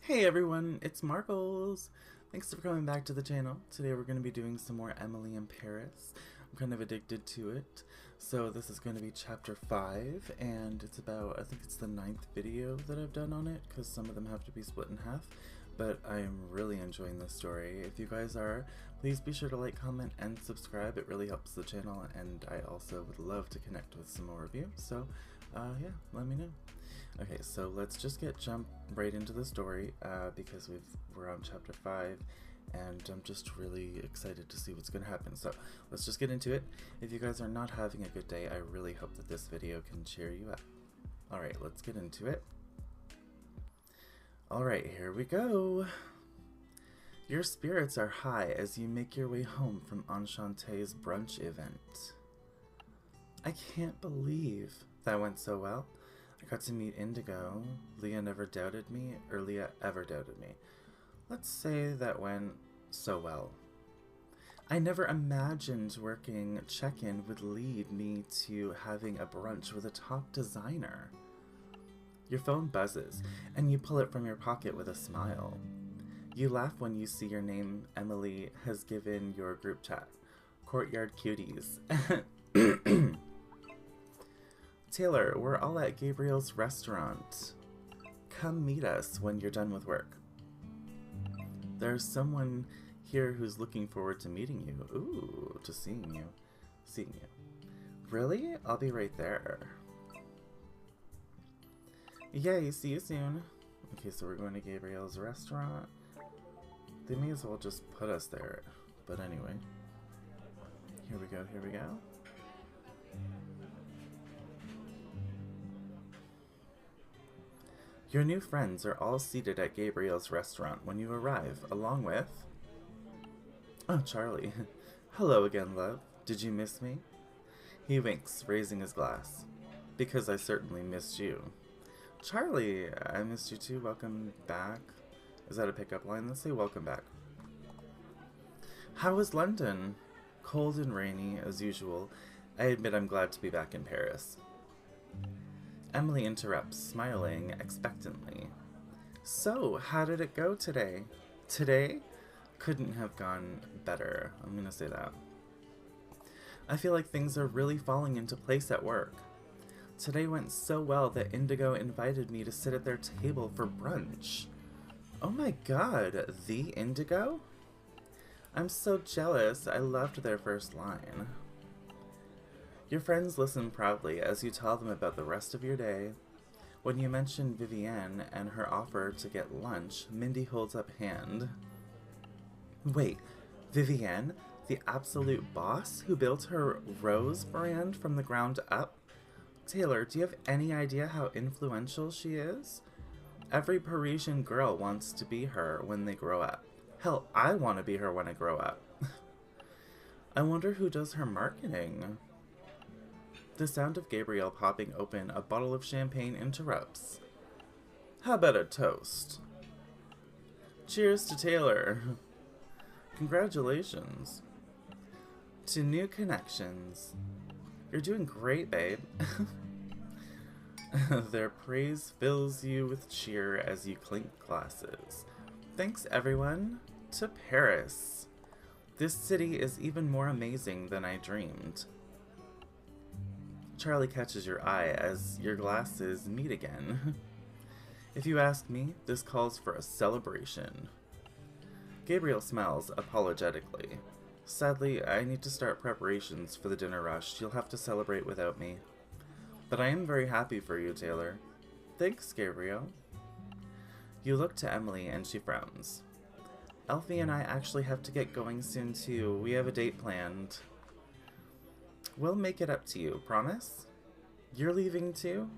Hey everyone, it's Markles! Thanks for coming back to the channel. Today we're going to be doing some more Emily in Paris. I'm kind of addicted to it. So this is going to be chapter 5, and it's about, I think it's the 9th video that I've done on it, because some of them have to be split in half. But I am really enjoying this story. If you guys are, please be sure to like, comment, and subscribe. It really helps the channel, and I also would love to connect with some more of you. So yeah, let me know. Okay, so let's just jump right into the story because we're on chapter 5 and I'm just really excited to see what's going to happen. So let's just get into it. If you guys are not having a good day, I really hope that this video can cheer you up. Alright, let's get into it. Alright, here we go. Your spirits are high as you make your way home from Enchanté's brunch event. I can't believe that went so well. I got to meet Indigo. Leah never doubted me, or Leah ever doubted me. Let's say that went so well. I never imagined working check-in would lead me to having a brunch with a top designer. Your phone buzzes, and you pull it from your pocket with a smile. You laugh when you see your name Emily has given your group chat. Courtyard cuties. Taylor, we're all at Gabriel's restaurant. Come meet us when you're done with work. There's someone here who's looking forward to meeting you. Ooh, to seeing you. Seeing you. Really? I'll be right there. Yay, see you soon. Okay, so we're going to Gabriel's restaurant. They may as well just put us there. But anyway. Here we go, here we go. Your new friends are all seated at Gabriel's restaurant when you arrive, along with... Oh, Charlie. Hello again, love. Did you miss me? He winks, raising his glass. Because I certainly missed you. Charlie, I missed you too. Welcome back. Is that a pickup line? Let's say welcome back. How was London? Cold and rainy, as usual. I admit I'm glad to be back in Paris. Emily interrupts, smiling expectantly. So, how did it go today? Today? Couldn't have gone better. I'm gonna say that. I feel like things are really falling into place at work. Today went so well that Indigo invited me to sit at their table for brunch. Oh my god, the Indigo? I'm so jealous. I loved their first line. Your friends listen proudly as you tell them about the rest of your day. When you mention Vivienne and her offer to get lunch, Mindy holds up hand. Wait, Vivienne? The absolute boss who built her Rose brand from the ground up? Taylor, do you have any idea how influential she is? Every Parisian girl wants to be her when they grow up. Hell, I want to be her when I grow up. I wonder who does her marketing. The sound of Gabriel popping open a bottle of champagne interrupts. How about a toast? Cheers to Taylor. Congratulations. To new connections. You're doing great, babe. Their praise fills you with cheer as you clink glasses. Thanks, everyone. To Paris. This city is even more amazing than I dreamed. Charlie catches your eye as your glasses meet again. If you ask me, this calls for a celebration. Gabriel smiles apologetically. Sadly, I need to start preparations for the dinner rush. You'll have to celebrate without me. But I am very happy for you, Taylor. Thanks, Gabriel. You look to Emily and she frowns. Elfie and I actually have to get going soon too. We have a date planned. We'll make it up to you, promise? You're leaving too?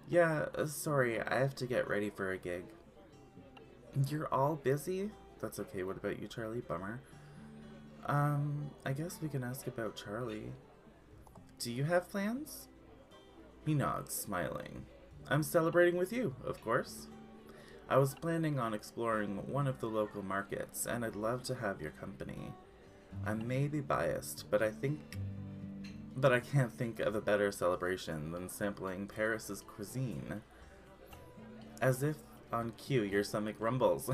Yeah, sorry, I have to get ready for a gig. You're all busy? That's okay, what about you, Charlie? Bummer. I guess we can ask about Charlie. Do you have plans? He nods, smiling. I'm celebrating with you, of course. I was planning on exploring one of the local markets, and I'd love to have your company. I may be biased, but I can't think of a better celebration than sampling Paris's cuisine. As if On cue, your stomach rumbles.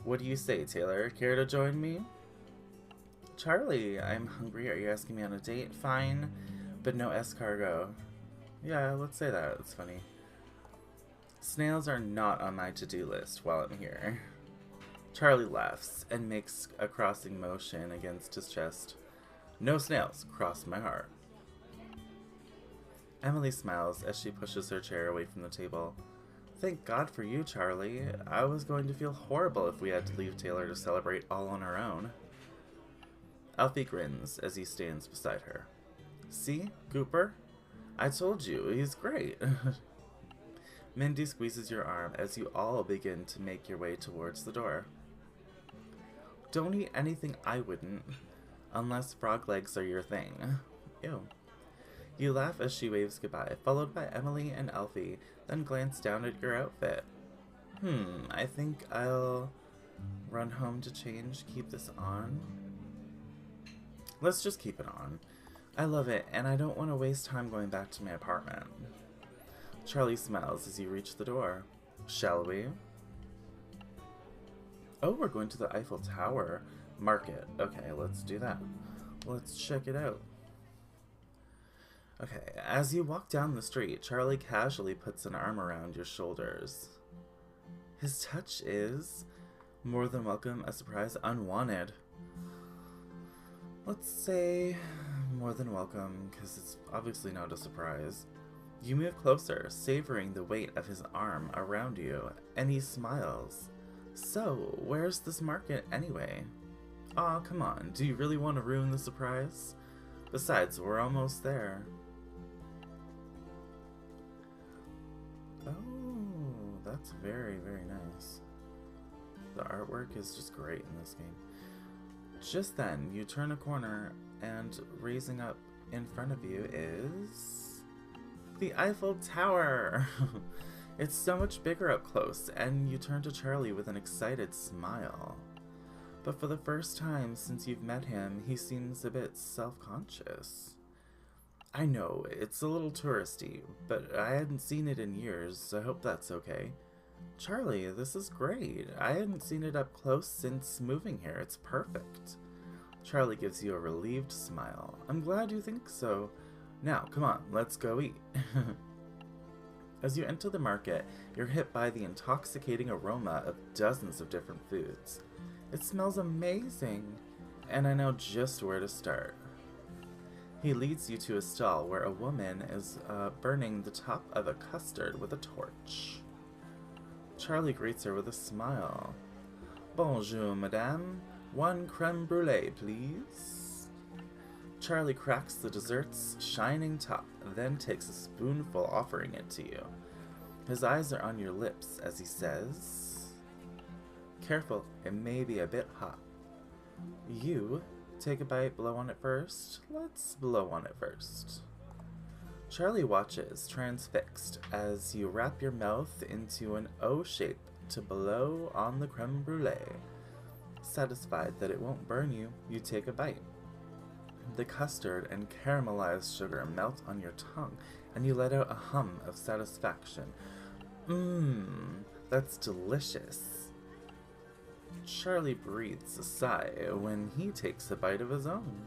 What do you say, Taylor? Care to join me? Charlie, I'm hungry. Are you asking me on a date? Fine, but no escargot. Yeah, let's say that. It's funny. Snails are not on my to-do list while I'm here. Charlie laughs and makes a crossing motion against his chest. No snails cross my heart. Emily smiles as she pushes her chair away from the table. Thank God for you, Charlie. I was going to feel horrible if we had to leave Taylor to celebrate all on our own. Alfie grins as he stands beside her. See, Cooper? I told you, he's great. Mindy squeezes your arm as you all begin to make your way towards the door. Don't eat anything I wouldn't, unless frog legs are your thing. Ew. You laugh as she waves goodbye, followed by Emily and Alfie, then glance down at your outfit. I think I'll run home to change, keep this on. Let's just keep it on. I love it, and I don't want to waste time going back to my apartment. Charlie smiles as you reach the door. Shall we? Oh, we're going to the Eiffel Tower. Market. Okay, let's do that. Let's check it out. Okay, as you walk down the street, Charlie casually puts an arm around your shoulders. His touch is more than welcome, a surprise, unwanted. Let's say more than welcome, because it's obviously not a surprise. You move closer, savoring the weight of his arm around you, and he smiles. So, where's this market anyway? Aw, come on, do you really want to ruin the surprise? Besides, we're almost there. Oh, that's very, very nice. The artwork is just great in this game. Just then, you turn a corner, and raising up in front of you is the Eiffel Tower! It's so much bigger up close, and you turn to Charlie with an excited smile. But for the first time since you've met him, he seems a bit self-conscious. I know, it's a little touristy, but I hadn't seen it in years, so I hope that's okay. Charlie, this is great. I hadn't seen it up close since moving here. It's perfect. Charlie gives you a relieved smile. I'm glad you think so. Now, come on, let's go eat. As you enter the market, you're hit by the intoxicating aroma of dozens of different foods. It smells amazing, and I know just where to start. He leads you to a stall where a woman is burning the top of a custard with a torch. Charlie greets her with a smile. Bonjour, madame. One creme brulee, please. Charlie cracks the dessert's shining top, then takes a spoonful, offering it to you. His eyes are on your lips as he says, Careful, it may be a bit hot. You take a bite, blow on it first. Let's blow on it first. Charlie watches, transfixed, as you wrap your mouth into an O shape to blow on the creme brulee. Satisfied that it won't burn you, you take a bite. The custard and caramelized sugar melt on your tongue, and you let out a hum of satisfaction. That's delicious. Charlie breathes a sigh when he takes a bite of his own.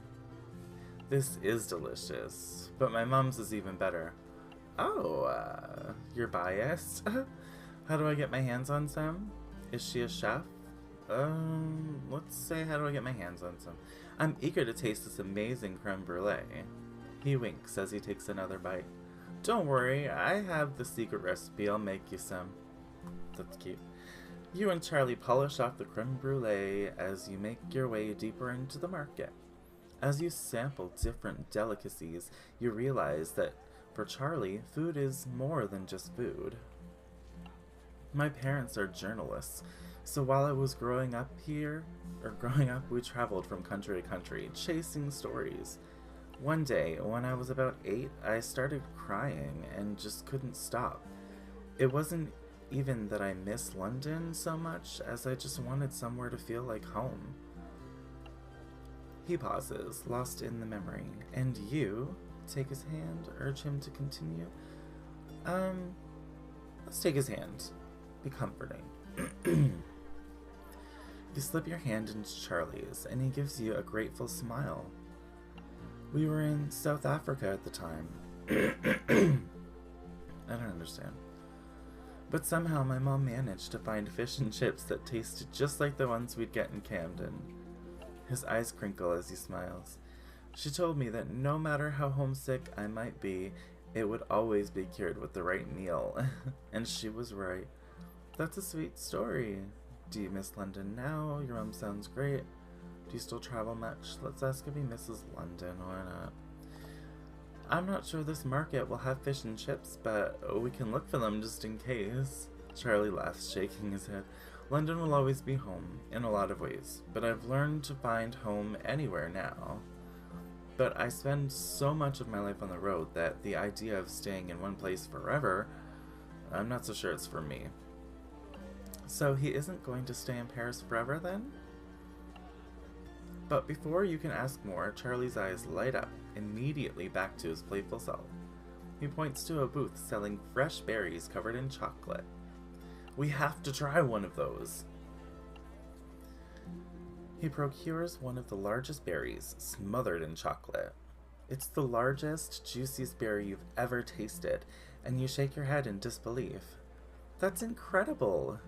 This is delicious, but my mom's is even better. Oh, you're biased? How do I get my hands on some? Is she a chef? Let's say, how do I get my hands on some? I'm eager to taste this amazing creme brulee. He winks as he takes another bite. Don't worry, I have the secret recipe. I'll make you some. That's cute. You and Charlie polish off the creme brulee as you make your way deeper into the market. As you sample different delicacies, you realize that for Charlie, food is more than just food. My parents are journalists, so while I was growing up, we traveled from country to country, chasing stories. One day, when I was about 8, I started crying and just couldn't stop. It wasn't even that I miss London so much as I just wanted somewhere to feel like home. He pauses, lost in the memory, and you take his hand, urge him to continue. Let's take his hand. be comforting. You slip your hand into Charlie's, and he gives you a grateful smile. We were in South Africa at the time. I don't understand. But somehow my mom managed to find fish and chips that tasted just like the ones we'd get in Camden. His eyes crinkle as he smiles. She told me that no matter how homesick I might be, it would always be cured with the right meal. And she was right. That's a sweet story. Do you miss London now? Your mom sounds great. Do you still travel much? Let's ask if he misses London or not. I'm not sure this market will have fish and chips, but we can look for them just in case. Charlie laughs, shaking his head. London will always be home, in a lot of ways, but I've learned to find home anywhere now. But I spend so much of my life on the road that the idea of staying in one place forever, I'm not so sure it's for me. So he isn't going to stay in Paris forever then? But before you can ask more, Charlie's eyes light up, immediately back to his playful self. He points to a booth selling fresh berries covered in chocolate. We have to try one of those. He procures one of the largest berries, smothered in chocolate. It's the largest, juiciest berry you've ever tasted, and you shake your head in disbelief. That's incredible!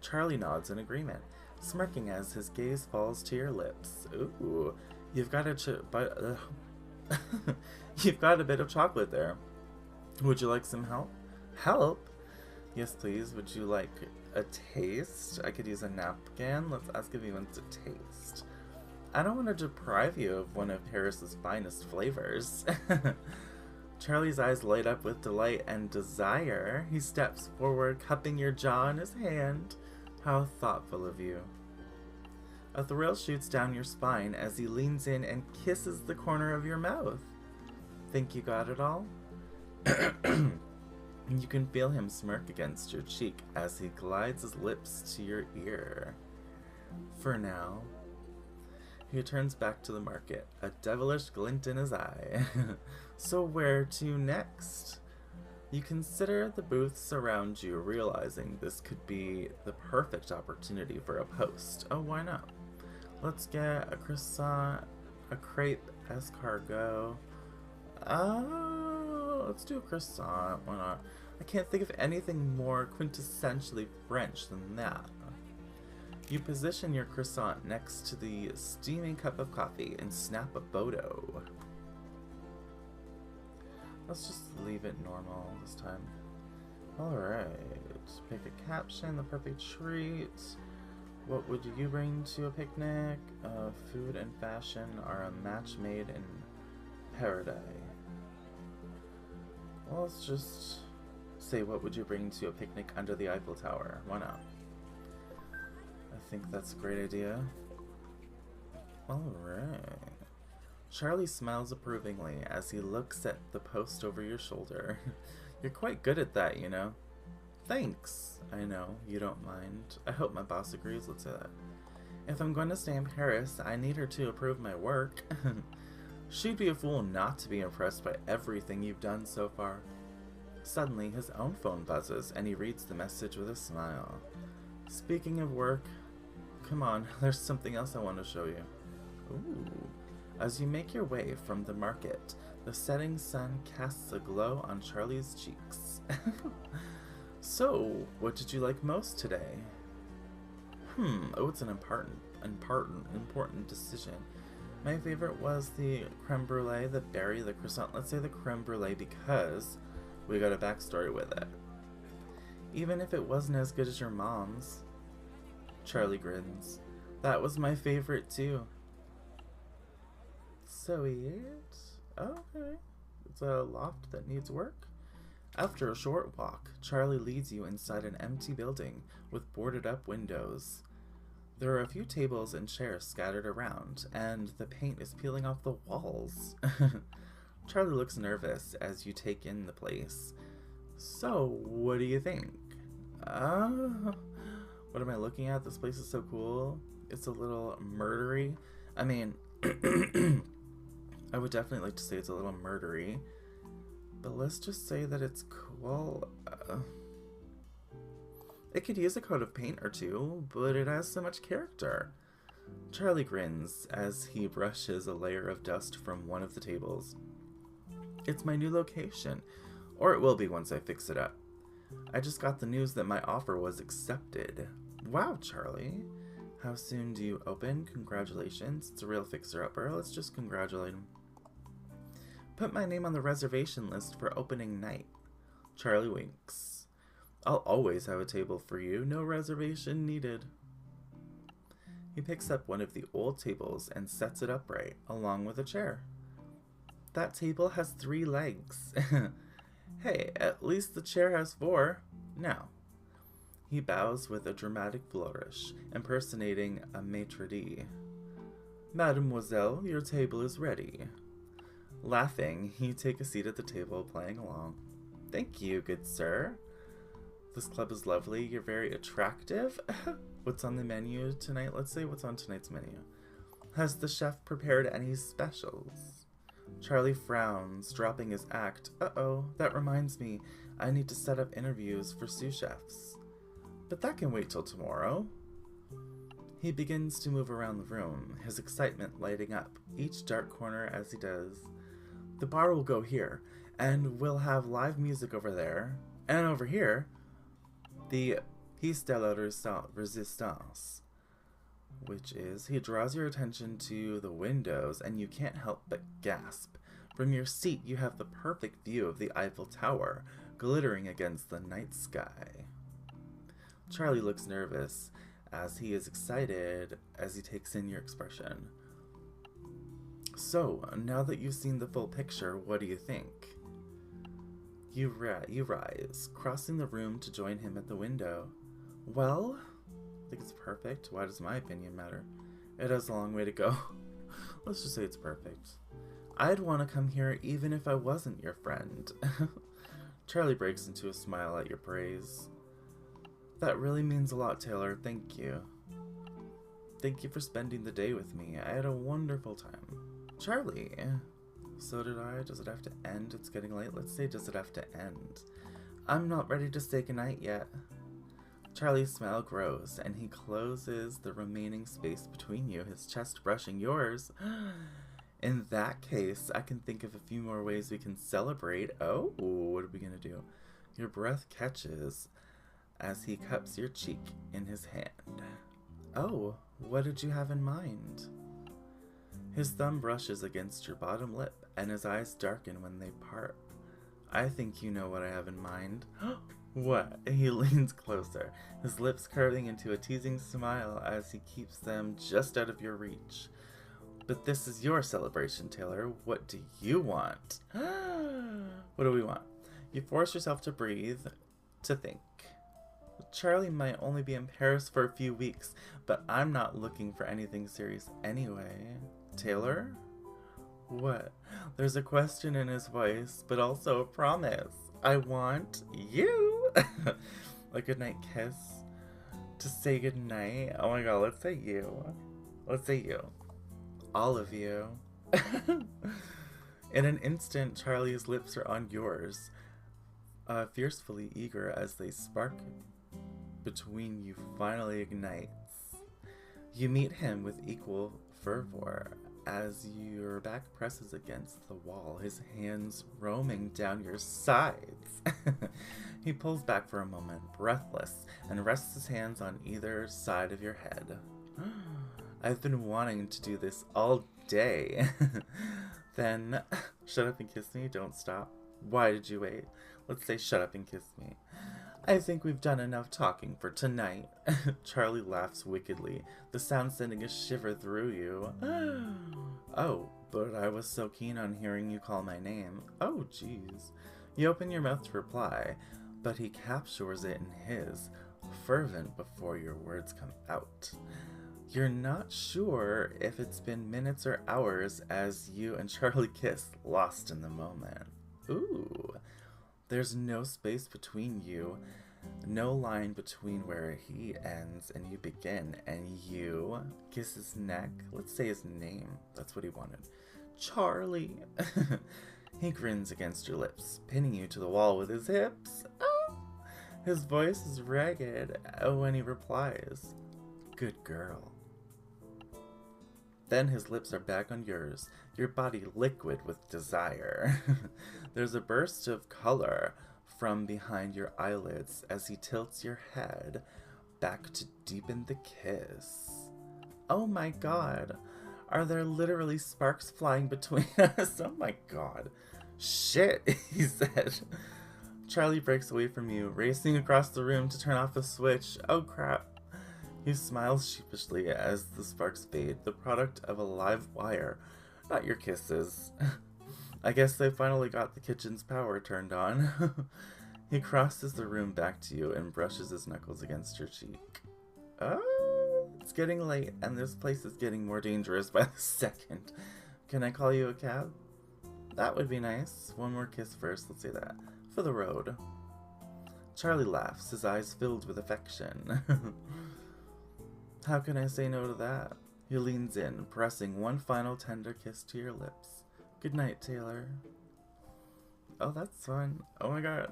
Charlie nods in agreement, smirking as his gaze falls to your lips. Ooh, you've got you've got a bit of chocolate there. Would you like some help? Help? Yes, please. Would you like a taste? I could use a napkin. Let's ask if he wants a taste. I don't want to deprive you of one of Paris's finest flavors. Charlie's eyes light up with delight and desire. He steps forward, cupping your jaw in his hand. How thoughtful of you. A thrill shoots down your spine as he leans in and kisses the corner of your mouth. Think you got it all? You can feel him smirk against your cheek as he glides his lips to your ear. For now. He turns back to the market, a devilish glint in his eye. So where to next? You consider the booths around you, realizing this could be the perfect opportunity for a post. Oh, why not? Let's get a croissant, a crepe escargot. Oh, let's do a croissant. Why not? I can't think of anything more quintessentially French than that. You position your croissant next to the steaming cup of coffee and snap a photo. Let's just leave it normal this time. Alright, pick a caption, the perfect treat. What would you bring to a picnic? Food and fashion are a match made in paradise. Well, let's just say, what would you bring to a picnic under the Eiffel Tower? Why not? I think that's a great idea. Alright. Charlie smiles approvingly as he looks at the post over your shoulder. You're quite good at that, you know. Thanks. I know, you don't mind. I hope my boss agrees, let's say that. If I'm going to stay in Paris, I need her to approve my work. She'd be a fool not to be impressed by everything you've done so far. Suddenly, his own phone buzzes, and he reads the message with a smile. Speaking of work, come on, there's something else I want to show you. Ooh. As you make your way from the market, the setting sun casts a glow on Charlie's cheeks. So, what did you like most today? Oh, it's an important decision. My favorite was the creme brulee, the berry, the croissant. Let's say the creme brulee because we got a backstory with it. Even if it wasn't as good as your mom's. Charlie grins. That was my favorite too. So okay. It's a loft that needs work. After a short walk, Charlie leads you inside an empty building with boarded up windows. There are a few tables and chairs scattered around, and the paint is peeling off the walls. Charlie looks nervous as you take in the place. So, what do you think? What am I looking at? This place is so cool. It's a little murdery. I mean, I would definitely like to say it's a little murdery. But let's just say that it's cool. It could use a coat of paint or two, but it has so much character. Charlie grins as he brushes a layer of dust from one of the tables. It's my new location, or it will be once I fix it up. I just got the news that my offer was accepted. Wow, Charlie. How soon do you open? Congratulations. It's a real fixer-upper. Let's just congratulate him. Put my name on the reservation list for opening night. Charlie winks. I'll always have a table for you. No reservation needed. He picks up one of the old tables and sets it upright, along with a chair. That table has 3 legs. Hey, at least the chair has 4. Now. He bows with a dramatic flourish, impersonating a maitre d'. Mademoiselle, your table is ready. Laughing, he takes a seat at the table, playing along. Thank you, good sir. This club is lovely. You're very attractive. What's on the menu tonight? Let's say what's on tonight's menu. Has the chef prepared any specials? Charlie frowns, dropping his act. Uh-oh, that reminds me. I need to set up interviews for sous chefs. But that can wait till tomorrow. He begins to move around the room, his excitement lighting up each dark corner as he does. The bar will go here, and we'll have live music over there, and over here, the pièce de la résistance, which is, he draws your attention to the windows, and you can't help but gasp. From your seat, you have the perfect view of the Eiffel Tower, glittering against the night sky. Charlie looks nervous, as he is excited as he takes in your expression. So, now that you've seen the full picture, what do you think? You rise, crossing the room to join him at the window. Well, I think it's perfect. Why does my opinion matter? It has a long way to go. Let's just say it's perfect. I'd want to come here even if I wasn't your friend. Charlie breaks into a smile at your praise. That really means a lot, Taylor. Thank you. Thank you for spending the day with me. I had a wonderful time. Charlie. So did I. Does it have to end? It's getting late. Let's say, does it have to end? I'm not ready to say goodnight yet. Charlie's smile grows, and he closes the remaining space between you, his chest brushing yours. In that case, I can think of a few more ways we can celebrate. Oh, what are we gonna do? Your breath catches as he cups your cheek in his hand. Oh, what did you have in mind? His thumb brushes against your bottom lip, and his eyes darken when they part. I think you know what I have in mind. What? He leans closer, his lips curving into a teasing smile as he keeps them just out of your reach. But this is your celebration, Taylor. What do you want? What do we want? You force yourself to breathe, to think. Charlie might only be in Paris for a few weeks, but I'm not looking for anything serious anyway. Taylor? What? There's a question in his voice, but also a promise. I want you. A goodnight kiss. To say goodnight. Oh my god, let's say you. Let's say you. All of you. In an instant, Charlie's lips are on yours, fiercely eager as they spark between you finally ignites. You meet him with equal fervor as your back presses against the wall, his hands roaming down your sides. He pulls back for a moment, breathless, and rests his hands on either side of your head. I've been wanting to do this all day. Then, shut up and kiss me, don't stop. Why did you wait? Let's say shut up and kiss me. I think we've done enough talking for tonight. Charlie laughs wickedly, the sound sending a shiver through you. Oh, but I was so keen on hearing you call my name. Oh, jeez. You open your mouth to reply, but he captures it in his, fervent before your words come out. You're not sure if it's been minutes or hours as you and Charlie kiss, lost in the moment. Ooh. There's no space between you, no line between where he ends and you begin, and you kiss his neck. Let's say his name. That's what he wanted. Charlie. He grins against your lips, pinning you to the wall with his hips. Oh. His voice is ragged when he replies, "Good girl." Then his lips are back on yours, your body liquid with desire. There's a burst of color from behind your eyelids as he tilts your head back to deepen the kiss. Oh my god. Are there literally sparks flying between us? Oh my god. Shit, he said. Charlie breaks away from you, racing across the room to turn off the switch. Oh crap. He smiles sheepishly as the sparks fade, the product of a live wire, not your kisses. I guess they finally got the kitchen's power turned on. He crosses the room back to you and brushes his knuckles against your cheek. Oh, it's getting late and this place is getting more dangerous by the second. Can I call you a cab? That would be nice. One more kiss first, let's say that. For the road. Charlie laughs, his eyes filled with affection. How can I say no to that? He leans in, pressing one final tender kiss to your lips. Good night, Taylor. Oh, that's fun. Oh my god.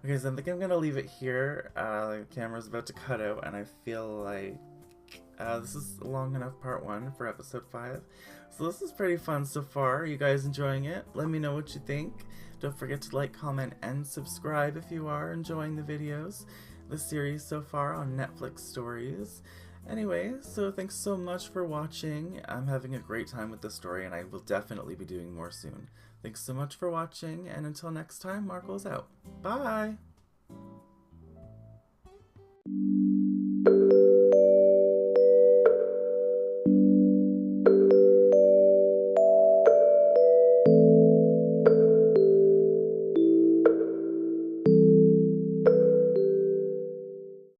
Okay, so I think I'm gonna leave it here. The camera's about to cut out, and I feel like this is long enough part 1 for episode 5. So this is pretty fun so far. Are you guys enjoying it? Let me know what you think. Don't forget to like, comment, and subscribe if you are enjoying the videos. The series so far on Netflix stories. Anyway, so thanks so much for watching. I'm having a great time with the story, and I will definitely be doing more soon. Thanks so much for watching, and until next time, Markles out. Bye!